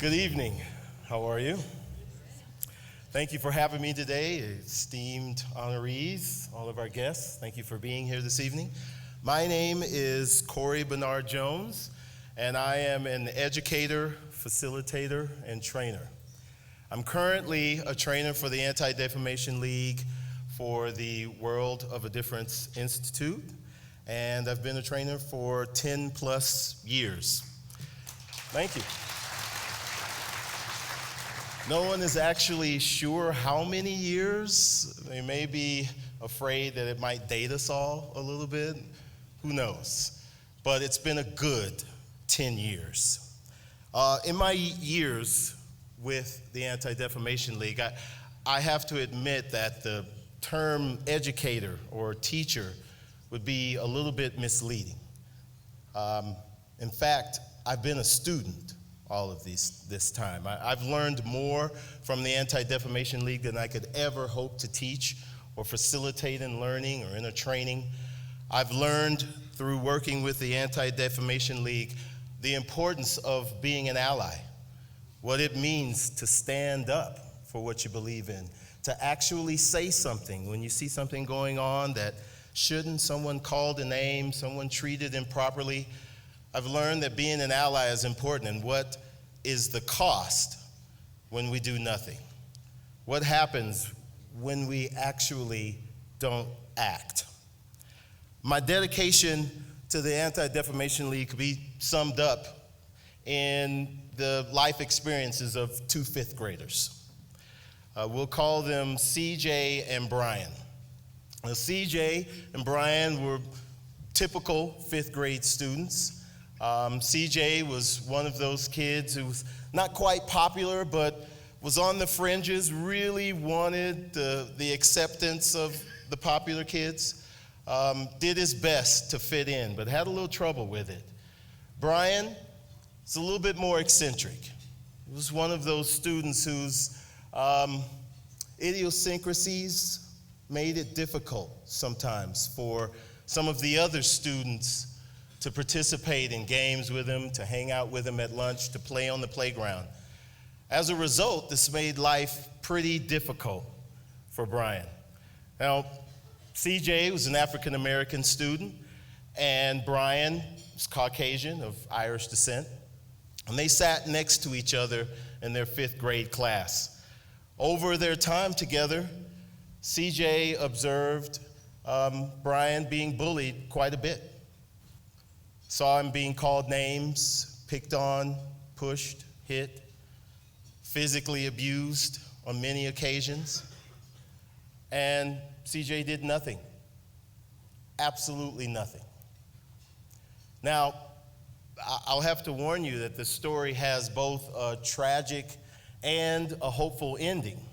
Good evening. How are you? Thank you for having me today, esteemed honorees, all of our guests. Thank you for being here this evening. My name is Cory Jones, and I am an educator, facilitator, and trainer. I'm currently a trainer for the Anti-Defamation League for the World of a Difference Institute, and I've been a trainer for 10 plus years. Thank you. No one is actually sure how many years. They may be afraid that it might date us all a little bit. Who knows? But it's been a good 10 years. In my years with the Anti-Defamation League, I have to admit that the term educator or teacher would be a little bit misleading. In fact, I've been a student all of this time. I've learned more from the Anti-Defamation League than I could ever hope to teach or facilitate in learning or in a training. I've learned through working with the Anti-Defamation League the importance of being an ally, what it means to stand up for what you believe in, to actually say something when you see something going on that shouldn't, someone called a name, someone treated improperly. I've learned that being an ally is important, and what is the cost when we do nothing? What happens when we actually don't act? My dedication to the Anti-Defamation League could be summed up in the life experiences of two fifth graders. We'll call them CJ and Brian. CJ and Brian were typical fifth grade students. CJ was one of those kids who was not quite popular, but was on the fringes, really wanted the acceptance of the popular kids, did his best to fit in, but had a little trouble with it. Brian is a little bit more eccentric. He was one of those students whose idiosyncrasies made it difficult sometimes for some of the other students to participate in games with him, to hang out with him at lunch, to play on the playground. As a result, this made life pretty difficult for Brian. Now, CJ was an African-American student, and Brian was Caucasian of Irish descent, and they sat next to each other in their fifth grade class. Over their time together, CJ observed Brian being bullied quite a bit. Saw him being called names, picked on, pushed, hit, physically abused on many occasions. And CJ did nothing, absolutely nothing. Now, I'll have to warn you that the story has both a tragic and a hopeful ending.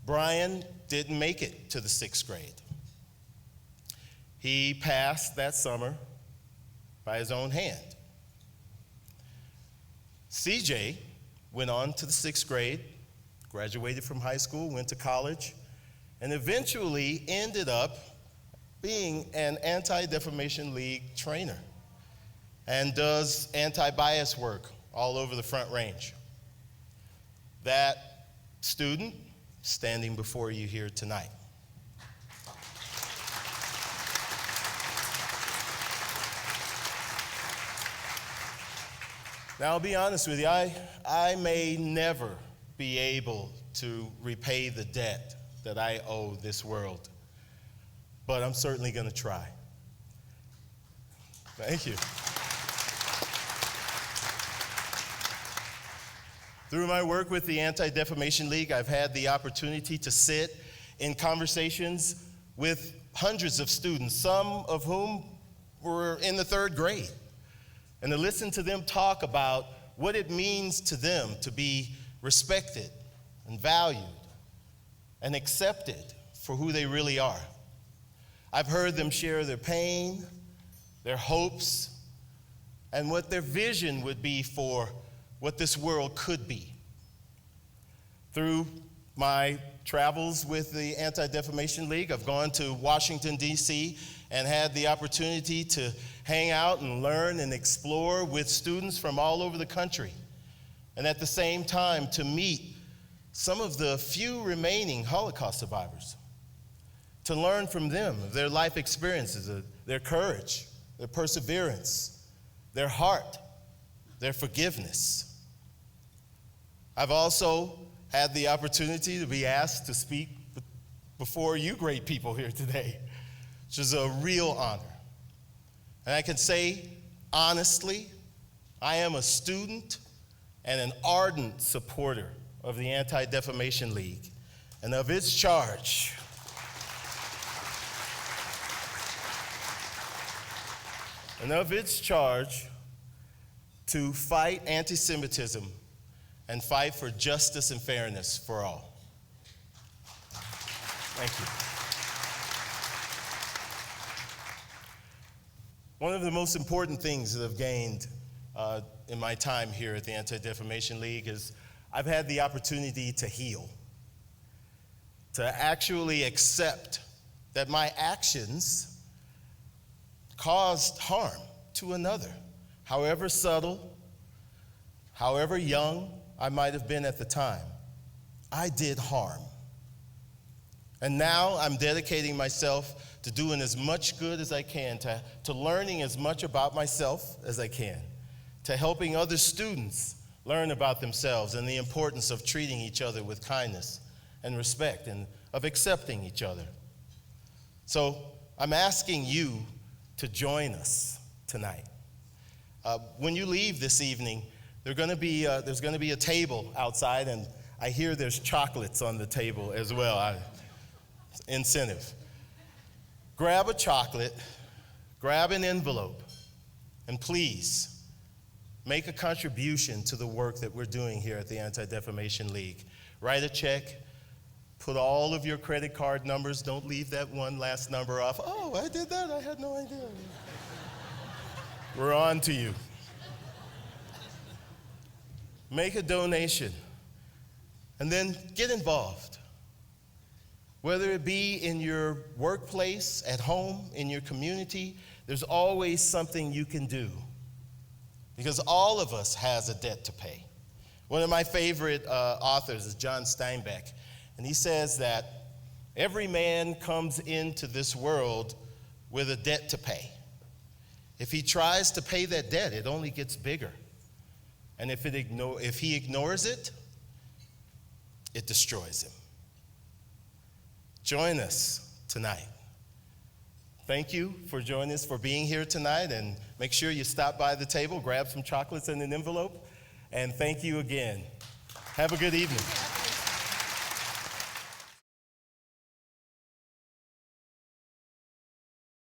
Brian didn't make it to the sixth grade. He passed that summer by his own hand. CJ went on to the sixth grade, graduated from high school, went to college, and eventually ended up being an Anti-Defamation League trainer and does anti-bias work all over the Front Range. That student standing before you here tonight. Now, I'll be honest with you, I may never be able to repay the debt that I owe this world, but I'm certainly going to try. Thank you. Through my work with the Anti-Defamation League, I've had the opportunity to sit in conversations with hundreds of students, some of whom were in the third grade, and to listen to them talk about what it means to them to be respected and valued and accepted for who they really are. I've heard them share their pain, their hopes, and what their vision would be for what this world could be. Through my travels with the Anti-Defamation League, I've gone to Washington, D.C., and had the opportunity to hang out and learn and explore with students from all over the country. And at the same time, to meet some of the few remaining Holocaust survivors, to learn from them, their life experiences, their courage, their perseverance, their heart, their forgiveness. I've also had the opportunity to be asked to speak before you great people here today, which is a real honor. And I can say honestly, I am a student and an ardent supporter of the Anti-Defamation League and of its charge to fight anti-Semitism and fight for justice and fairness for all. Thank you. One of the most important things that I've gained in my time here at the Anti-Defamation League is I've had the opportunity to heal, to actually accept that my actions caused harm to another, however subtle, however young I might have been at the time. I did harm. And now I'm dedicating myself to doing as much good as I can, to learning as much about myself as I can, to helping other students learn about themselves and the importance of treating each other with kindness and respect and of accepting each other. So I'm asking you to join us tonight. When you leave this evening, there's going to be a table outside, and I hear there's chocolates on the table as well. Incentive. Grab a chocolate, grab an envelope, and please make a contribution to the work that we're doing here at the Anti-Defamation League. Write a check, put all of your credit card numbers, don't leave that one last number off. Oh, I did that, I had no idea. We're on to you. Make a donation, and then get involved. Whether it be in your workplace, at home, in your community, there's always something you can do, because all of us has a debt to pay. One of my favorite authors is John Steinbeck, and he says that every man comes into this world with a debt to pay. If he tries to pay that debt, it only gets bigger. And if he ignores it, it destroys him. Join us tonight. Thank you for joining us, for being here tonight, and make sure you stop by the table, grab some chocolates and an envelope, and thank you again. Have a good evening.